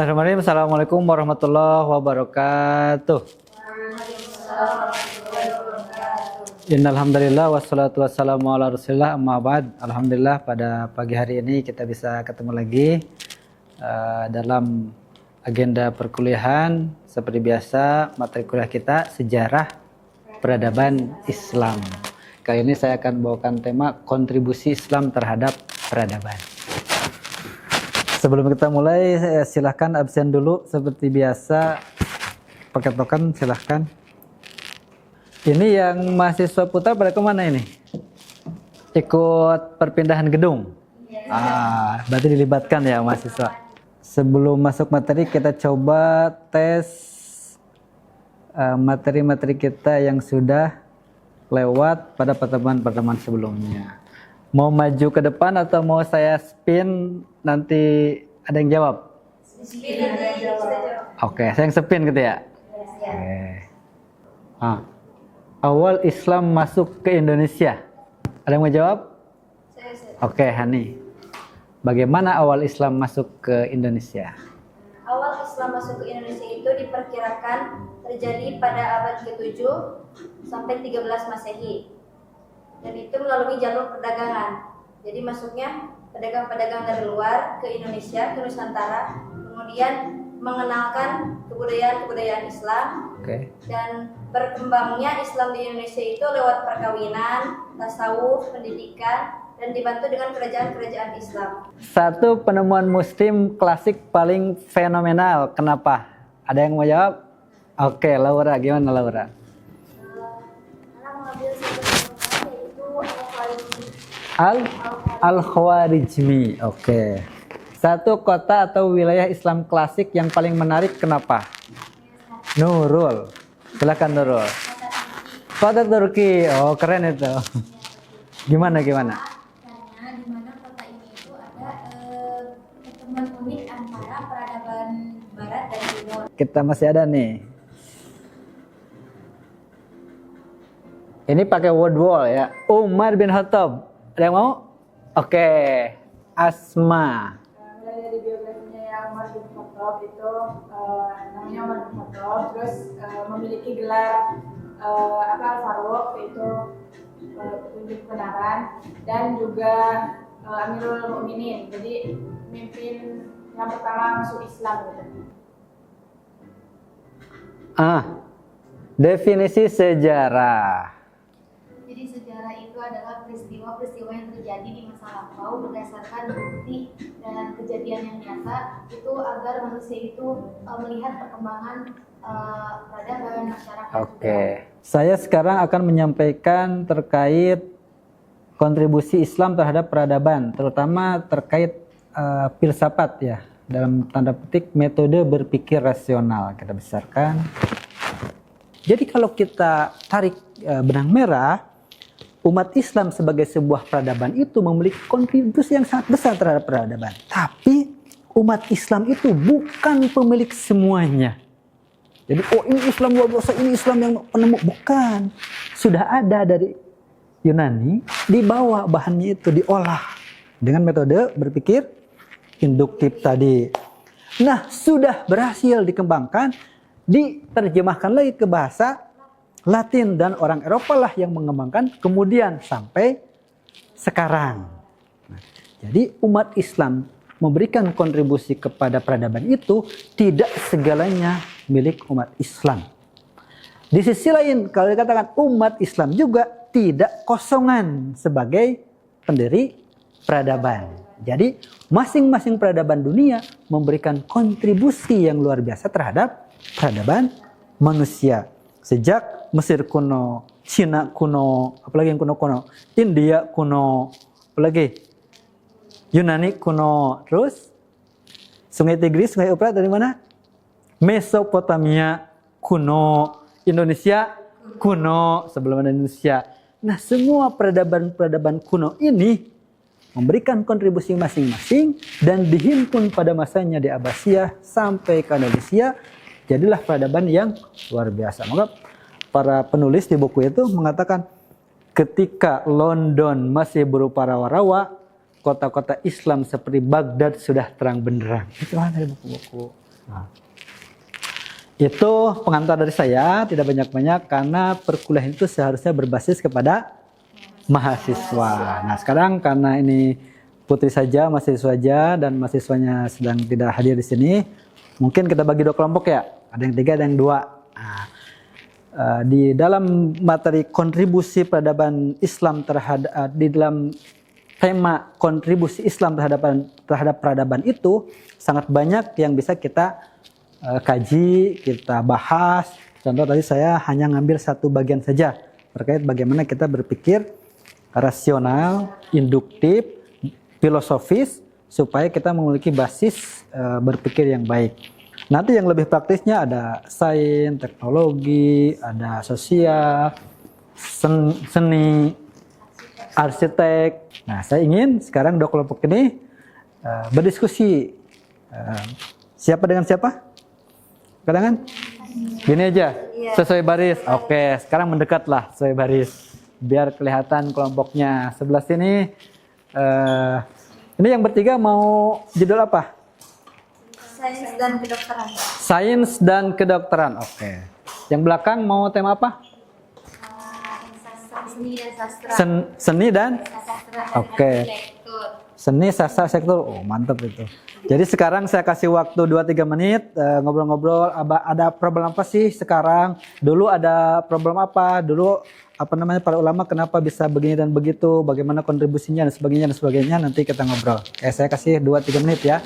Bismillahirrahmanirrahim. Assalamualaikum warahmatullahi wabarakatuh. Innalhamdulillah wassalatu wassalamu ala rasulillah amma ba'd. Alhamdulillah pada pagi hari ini kita bisa ketemu lagi dalam agenda perkuliahan. Seperti biasa materi kuliah kita sejarah peradaban Islam. Kali ini saya akan bawakan tema kontribusi Islam terhadap peradaban. Sebelum kita mulai, silahkan absen dulu seperti biasa. Pakai token silahkan. Ini yang mahasiswa putra pada kemana ini? Ikut perpindahan gedung? Berarti dilibatkan ya mahasiswa. Sebelum masuk materi kita coba tes materi-materi kita yang sudah lewat pada pertemuan-pertemuan sebelumnya. Mau maju ke depan atau mau saya spin nanti ada yang jawab? Spin nanti kita jawab. Oke, saya yang spin gitu ya? Oke. Awal Islam masuk ke Indonesia. Ada yang mau jawab? Oke, Hani. Bagaimana awal Islam masuk ke Indonesia? Awal Islam masuk ke Indonesia itu diperkirakan terjadi pada abad ke-7 sampai 13 Masehi. Dan itu melalui jalur perdagangan. Jadi masuknya pedagang-pedagang dari luar ke Indonesia, ke Nusantara, kemudian mengenalkan kebudayaan Islam. Dan berkembangnya Islam di Indonesia itu lewat perkawinan, tasawuf, pendidikan, dan dibantu dengan kerajaan-kerajaan Islam. Satu penemuan muslim klasik paling fenomenal. Kenapa? Ada yang mau jawab? Oke, Laura. Gimana Laura? Al-Khwarizmi. Oke. Satu kota atau wilayah Islam klasik yang paling menarik, kenapa? Nurul. Silakan Nurul. Kota Turki. Oh, keren itu. Gimana? Karena di mana kota ini itu ada pertemuan unik antara peradaban barat dan timur. Kita masih ada nih. Ini pakai word wall ya. Umar bin Khattab. Ada yang mau? Oke. Asma. Mulai dari biografinya yang Umar bin Khattab itu namanya Umar bin Khattab, terus memiliki gelar Al-Faruq, yaitu petunjuk kebenaran, dan juga Amirul Mukminin, jadi pemimpin yang pertama masuk Islam gitu. Definisi sejarah. Jadi sejarah itu adalah peristiwa-peristiwa yang terjadi di masa lampau berdasarkan bukti dan kejadian yang nyata itu agar manusia itu melihat perkembangan peradaban masyarakat. Oke. Saya sekarang akan menyampaikan terkait kontribusi Islam terhadap peradaban, terutama terkait filsafat ya, dalam tanda petik metode berpikir rasional kita besarkan. Jadi kalau kita tarik benang merah, umat Islam sebagai sebuah peradaban itu memiliki kontribusi yang sangat besar terhadap peradaban. Tapi umat Islam itu bukan pemilik semuanya. Jadi ini Islam luar biasa, ini Islam yang penemu. Bukan. Sudah ada dari Yunani, dibawa bahannya itu, diolah dengan metode berpikir induktif tadi. Nah, sudah berhasil dikembangkan, diterjemahkan lagi ke bahasa Latin, dan orang Eropa lah yang mengembangkan kemudian sampai sekarang. Nah, jadi umat Islam memberikan kontribusi kepada peradaban itu tidak segalanya milik umat Islam. Di sisi lain kalau dikatakan umat Islam juga tidak kosongan sebagai pendiri peradaban. Jadi masing-masing peradaban dunia memberikan kontribusi yang luar biasa terhadap peradaban manusia. Sejak Mesir kuno, Cina kuno, apalagi yang kuno-kuno, India kuno, apalagi Yunani kuno, terus Sungai Tigris, Sungai Euphrates dari mana? Mesopotamia kuno, Indonesia kuno, sebelum ada Indonesia. Nah, semua peradaban-peradaban kuno ini memberikan kontribusi masing-masing dan dihimpun pada masanya di Abbasiyah sampai ke Indonesia. Jadilah peradaban yang luar biasa. Maka para penulis di buku itu mengatakan ketika London masih berupa rawa-rawa, kota-kota Islam seperti Baghdad sudah terang benderang. Itu dari buku-buku Nah, itu pengantar dari saya, tidak banyak-banyak karena perkuliahan itu seharusnya berbasis kepada mahasiswa. Nah, sekarang karena ini putri saja, mahasiswa saja, dan mahasiswanya sedang tidak hadir di sini, mungkin kita bagi 2 kelompok ya. Ada yang 3, ada yang 2. Nah, di dalam materi kontribusi peradaban Islam di dalam tema kontribusi Islam terhadap peradaban itu sangat banyak yang bisa kita kaji, kita bahas. Contoh tadi saya hanya ngambil 1 bagian saja terkait bagaimana kita berpikir rasional, induktif, filosofis supaya kita memiliki basis berpikir yang baik. Nanti yang lebih praktisnya ada sains, teknologi, ada sosial, seni, arsitek. Nah, saya ingin sekarang 2 kelompok ini berdiskusi. Siapa dengan siapa? Kadangan? Gini aja, sesuai baris. Oke, sekarang mendekatlah sesuai baris. Biar kelihatan kelompoknya. Sebelah sini, ini yang bertiga mau judul apa? Sains dan kedokteran. Sains dan kedokteran. Oke. Yang belakang mau tema apa? Seni dan sastra. Seni dan? Oke. Seni, sastra, sektor. Oh, mantap itu. Jadi sekarang saya kasih waktu 2-3 menit ngobrol-ngobrol. Ada problem apa sih sekarang? Dulu ada problem apa? Dulu para ulama kenapa bisa begini dan begitu? Bagaimana kontribusinya dan sebagainya. Nanti kita ngobrol. Saya kasih 2-3 menit ya.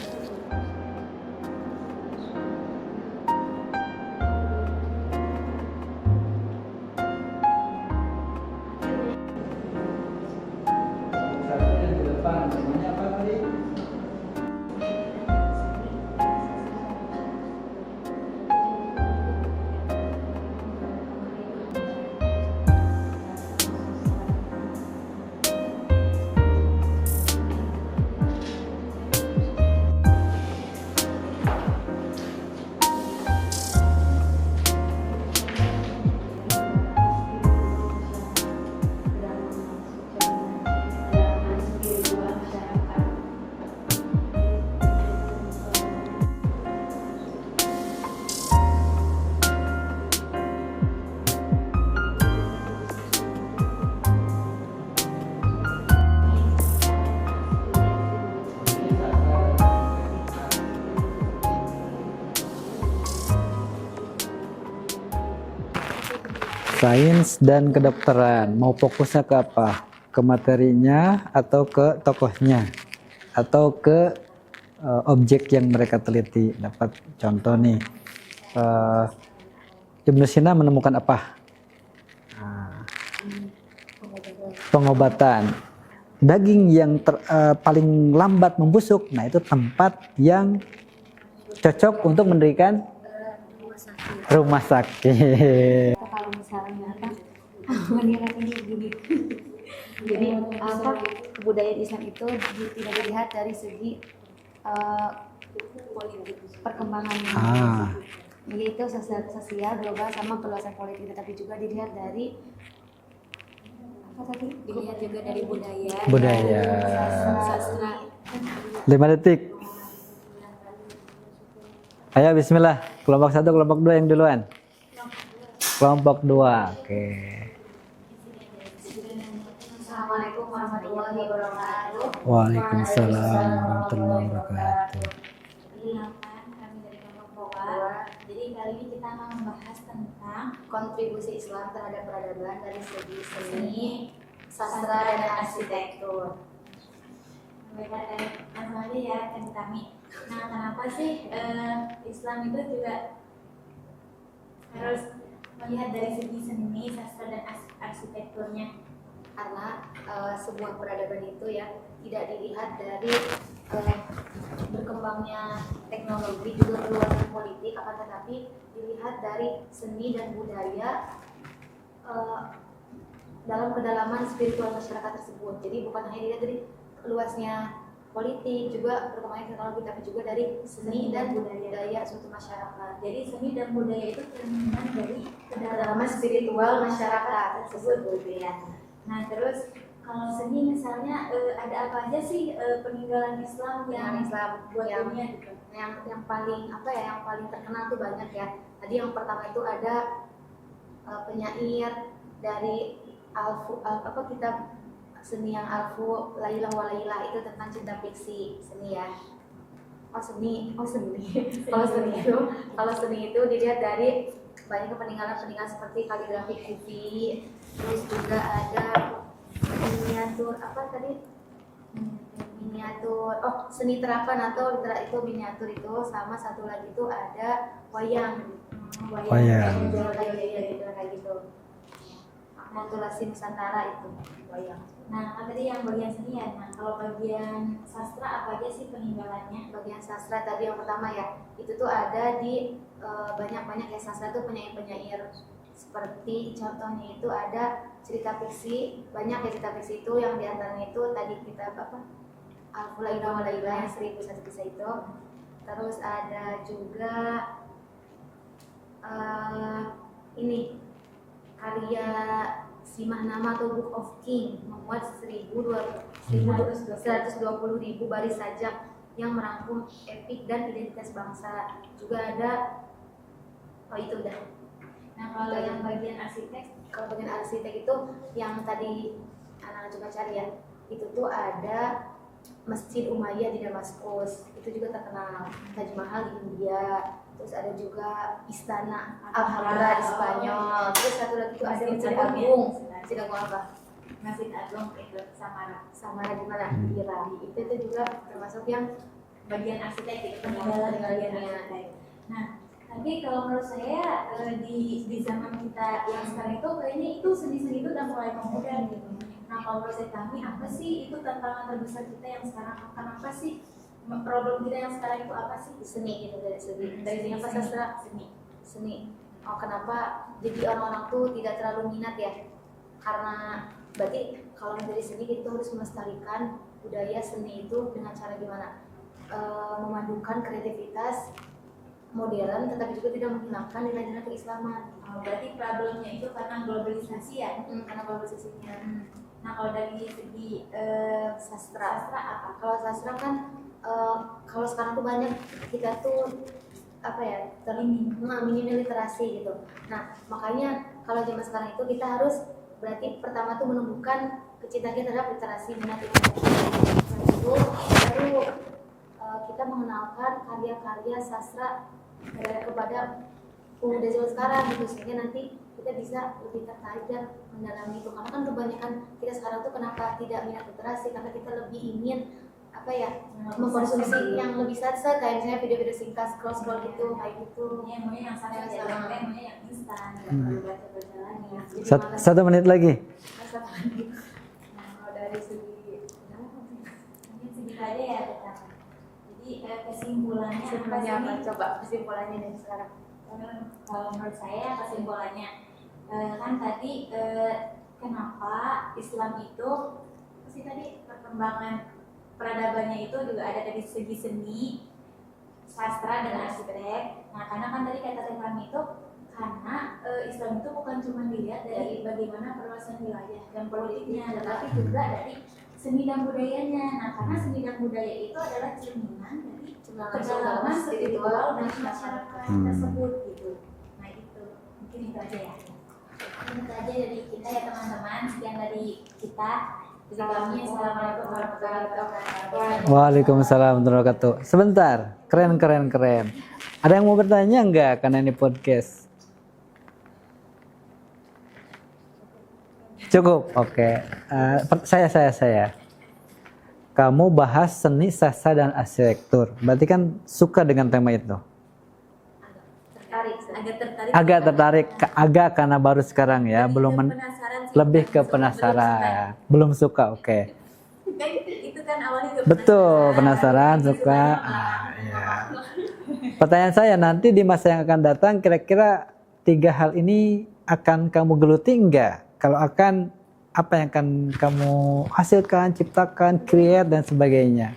Sains dan kedokteran, mau fokusnya ke apa? Ke materinya atau ke tokohnya? Atau ke objek yang mereka teliti? Dapat contoh nih, Ibnu Sina menemukan apa? Pengobatan. Daging yang paling lambat membusuk, nah itu tempat yang cocok untuk mendirikan rumah sakit. Kalau misalnya menilai ini gini. Jadi kebudayaan Islam itu tidak dilihat dari segi perkembangannya. Yaitu sosial, global, sama keluasan politik, tetapi juga dilihat dari Dilihat juga dari budaya. sastra. 5 detik. Ayo bismillah. Kelompok 1, kelompok 2 yang duluan. Kelompok 2. Oke. Assalamualaikum warahmatullahi wabarakatuh. Waalaikumsalam warahmatullahi wabarakatuh. Kami dari kelompok 2. Jadi kali ini kita akan membahas tentang kontribusi Islam terhadap peradaban dari segi seni, sastra, dan arsitektur. Langsung aja ya kami. Nah, kenapa sih Islam itu juga harus melihat dari segi seni, sastra, dan arsitekturnya? Karena sebuah peradaban itu ya tidak dilihat dari berkembangnya teknologi, juga keluasan politik, akan tetapi dilihat dari seni dan budaya dalam kedalaman spiritual masyarakat tersebut. Jadi bukan hanya dilihat dari luasnya politik, juga perkembangan teknologi, tapi juga dari seni dan budaya suatu masyarakat. Jadi seni dan budaya itu cerminan dari Kedalaman spiritual masyarakat tersebut. ya. Nah, terus Kalau seni misalnya ada apa aja sih peninggalan Islam yang buat dunia gitu? Yang paling yang paling terkenal tuh banyak ya. Tadi yang pertama itu ada penyair dari kitab seni yang Alfu Lailah wa Lailah, itu tentang cinta fiksi seni ya. Kalau seni itu dilihat dari banyak peninggalan seperti kaligrafi Kufi, terus juga ada seni terapan atau itu miniatur itu, sama satu lagi itu ada wayang. Kayak gitu. Modulasi Nusantara itu wayang. Nah, kan tadi yang bagian seni ya. Nah, kalau bagian sastra apa aja sih peninggalannya? Bagian sastra tadi yang pertama ya, itu tuh ada di banyak ya, sastra tuh penyair-penyair. Seperti contohnya itu ada cerita fiksi, banyak ya cerita fiksi itu, yang diantaranya itu tadi kita Alfu Lailah wa Lailah yang 1001 kisah itu. Terus ada juga ini karya Simah Nama atau Book of King, memuat 120.000 baris sajak yang merangkum epik dan identitas bangsa. Juga ada itu udah. Nah, kalau yang bagian arsitek itu yang tadi anak coba cari ya, itu tuh ada Masjid Umayyah di Damaskus, itu juga terkenal. Taj Mahal di India, terus ada juga Istana Alhambra di Spanyol. Terus satu lagi itu ada Masjid Agung. Masjid Agung apa? Masjid Agung itu Samara di mana? Di Iran. Itu juga termasuk yang bagian arsitek gitu, peninggalan bagian arsitek. Nah, tapi kalau menurut saya di zaman kita yang sekarang itu kayaknya itu seni-seni itu udah mulai kemudian gitu. Nah, kalau menurut saya kami apa sih itu tantangan terbesar kita yang sekarang, kenapa sih problem kita yang sekarang itu apa sih? Seni gitu, dari apa sastra? Seni. Oh, kenapa jadi orang-orang tuh tidak terlalu minat ya? Karena berarti kalau dari seni kita harus melestarikan budaya seni itu dengan cara gimana? Memadukan kreativitas modern tetapi juga tidak menghilangkan nilai-nilai keislaman. Berarti problemnya itu karena globalisasi ya? Karena globalisasinya. Nah, kalau dari segi sastra apa? Kalau sastra kan kalau sekarang tuh banyak kita tuh minim literasi gitu. Nah, makanya kalau zaman sekarang itu kita harus berarti pertama tuh menumbuhkan kecintaan kita terhadap literasi, minat literasi. Itu baru kita mengenalkan karya-karya sastra kepada pemuda zaman sekarang gitu, sehingga nanti kita bisa lebih tertarik dan mendalami itu. Karena kan kebanyakan kita sekarang tuh kenapa tidak minat literasi, karena kita lebih ingin mengkonsumsi yang lebih sat-sat, kayak misalnya video-video singkat, scroll gitu, kayak gitu. Maunya yang satu maunya yang instan, baca-baca lagi. Satu menit lagi. Nah, kalau dari segi mungkin segitu aja ya kita. Jadi kesimpulannya apa sih? Coba kesimpulannya nih sekarang. Kalau menurut saya kesimpulannya kan tadi kenapa Islam itu tadi perkembangan peradabannya itu juga ada dari segi seni, sastra dan arsitek. Nah, karena kan tadi kata kami itu karena Islam itu bukan cuma dilihat dari bagaimana perluasan wilayah dan politiknya, tetapi juga dari seni dan budayanya. Nah, karena seni dan budaya itu adalah cerminan dari kedalaman spiritual dan masyarakat tersebut gitu. Nah, itu mungkin itu aja ya. Itu aja dari kita ya teman-teman. Sekian dari kita. Assalamualaikum warahmatullahi wabarakatuh. Waalaikumsalam warahmatullahi wabarakatuh. Sebentar, keren. Ada yang mau bertanya enggak karena ini podcast? Cukup, oke. Saya. Kamu bahas seni, sastra dan arsitektur. Berarti kan suka dengan tema itu. Agak tertarik karena baru sekarang ya, lebih ke penasaran. Belum suka, oke. Itu kan awalnya Betul, penasaran, suka. Ya. Pertanyaan saya, nanti di masa yang akan datang kira-kira 3 hal ini akan kamu geluti enggak? Kalau akan, apa yang akan kamu hasilkan, ciptakan, create dan sebagainya?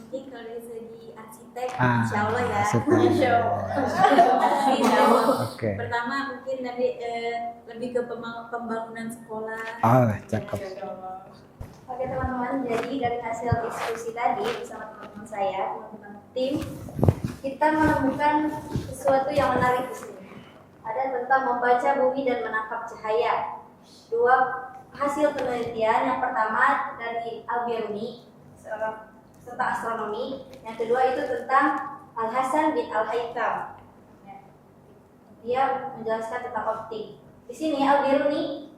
Mungkin kalau dari segi arsitek, insya Allah ya. Insya Allah. Oke. Pertama mungkin dari lebih ke pembangunan sekolah. Cakep. Oke teman-teman, jadi dari hasil diskusi tadi bersama teman-teman saya, teman-teman tim, kita menemukan sesuatu yang menarik di sini. Ada tentang membaca bumi dan menangkap cahaya. Dua hasil penelitian, yang pertama dari Al-Biruni, tentang astronomi. Yang kedua itu tentang Al-Hasan bin Al-Haytham. Dia menjelaskan tentang optik. Di sini Al-Biruni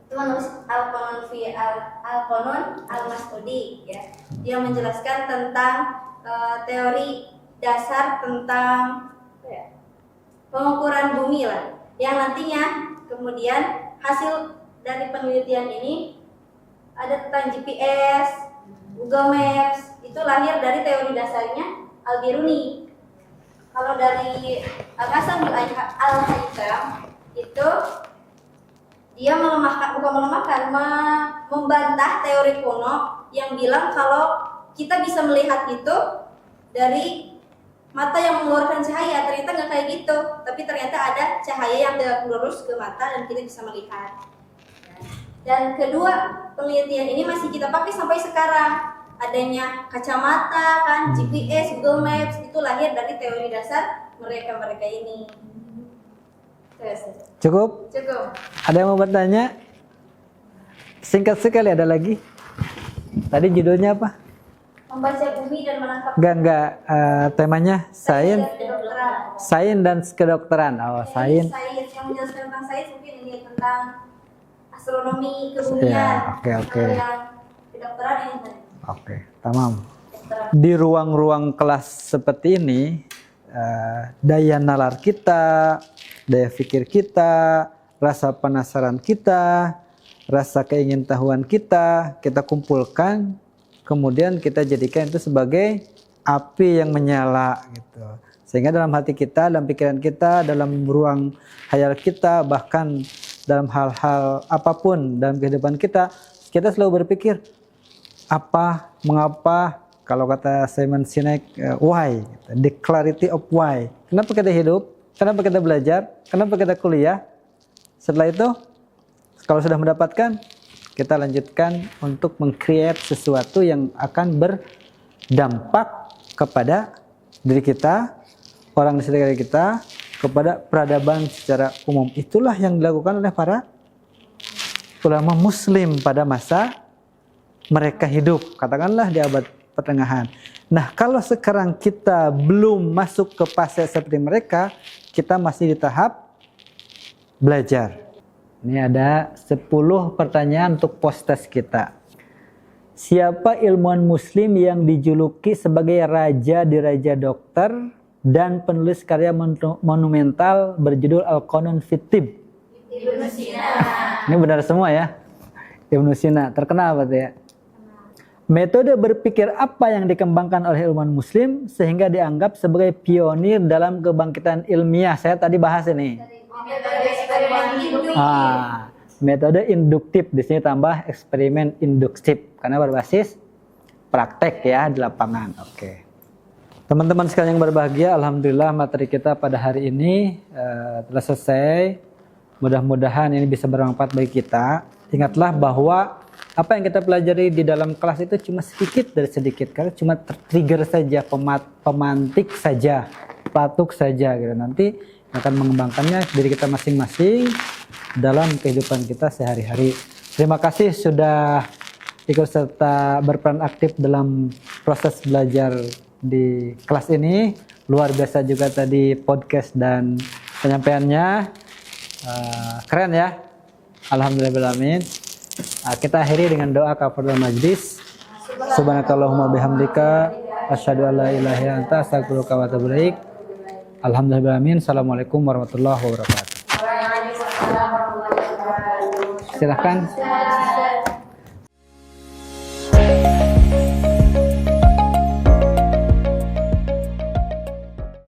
itu menulis Al-Qanun Al-Mas'udi, ya. Dia menjelaskan tentang teori dasar tentang pengukuran bumi lah, yang nantinya kemudian hasil dari penelitian ini ada tentang GPS, Google Maps, itu lahir dari teori dasarnya Al-Biruni. Kalau dari Al-Hasan bin Al-Haytham itu dia membantah teori kuno yang bilang kalau kita bisa melihat itu dari mata yang mengeluarkan cahaya. Ternyata nggak kayak gitu, tapi ternyata ada cahaya yang tidak lurus ke mata dan kita bisa melihat. Dan kedua, penelitian ini masih kita pakai sampai sekarang. Adanya kacamata kan, GPS, Google Maps, itu lahir dari teori dasar mereka ini. Cukup? Cukup. Ada yang mau bertanya? Singkat sekali, ada lagi. Tadi judulnya apa? Membaca bumi dan menangkap. Enggak, temanya sains, dan kedokteran. sains dan kedokteran. Oh, sains. Sains yang menjelaskan tentang sains mungkin ini tentang astronomi, kebumian. Ya, oke. Kalau yang kedokteran ini tadi. Oke, tamam. Kedokteran. Di ruang-ruang kelas seperti ini, daya nalar kita, daya pikir kita, rasa penasaran kita, rasa keingintahuan kita kumpulkan, kemudian kita jadikan itu sebagai api yang menyala gitu. Sehingga dalam hati kita, dalam pikiran kita, dalam ruang hayal kita, bahkan dalam hal-hal apapun dalam kehidupan kita selalu berpikir apa, mengapa, kalau kata Simon Sinek, why, the clarity of why. Kenapa kita hidup? Kenapa kita belajar? Kenapa kita kuliah? Setelah itu, kalau sudah mendapatkan, kita lanjutkan untuk meng-create sesuatu yang akan berdampak kepada diri kita, orang di sekitar kita, kepada peradaban secara umum. Itulah yang dilakukan oleh para ulama muslim pada masa mereka hidup, katakanlah di abad pertengahan. Nah, kalau sekarang kita belum masuk ke fase seperti mereka, kita masih di tahap belajar. Ini ada 10 pertanyaan untuk post-test kita. Siapa ilmuwan muslim yang dijuluki sebagai raja di Raja Dokter dan penulis karya monumental berjudul Al-Qanun fit Tibb? Ibnu Sina. Ini benar semua ya. Ibnu Sina, terkenal berarti ya. Metode berpikir apa yang dikembangkan oleh ilmuwan muslim sehingga dianggap sebagai pionir dalam kebangkitan ilmiah? Saya tadi bahas ini. Metode induktif, di sini tambah eksperimen induktif karena berbasis praktek ya di lapangan. Oke. Teman-teman sekalian yang berbahagia, alhamdulillah materi kita pada hari ini telah selesai. Mudah-mudahan ini bisa bermanfaat bagi kita. Ingatlah bahwa apa yang kita pelajari di dalam kelas itu cuma sedikit dari sedikit, karena cuma trigger saja, pemantik saja, pelatuk saja gitu. Nanti akan mengembangkannya diri kita masing-masing dalam kehidupan kita sehari-hari. Terima kasih sudah ikut serta berperan aktif dalam proses belajar di kelas ini. Luar biasa juga tadi podcast dan penyampaiannya. Keren ya. Alhamdulillahirrahmanirrahim. Kita akhiri dengan doa kafaratul majlis. Subhanakallahumma bihamdika asyhadu an la ilaha illa anta astaghfiruka wa atubu ilaik. Alhamdulillahirrahmanirrahim. Assalamualaikum warahmatullahi wabarakatuh. Silakan.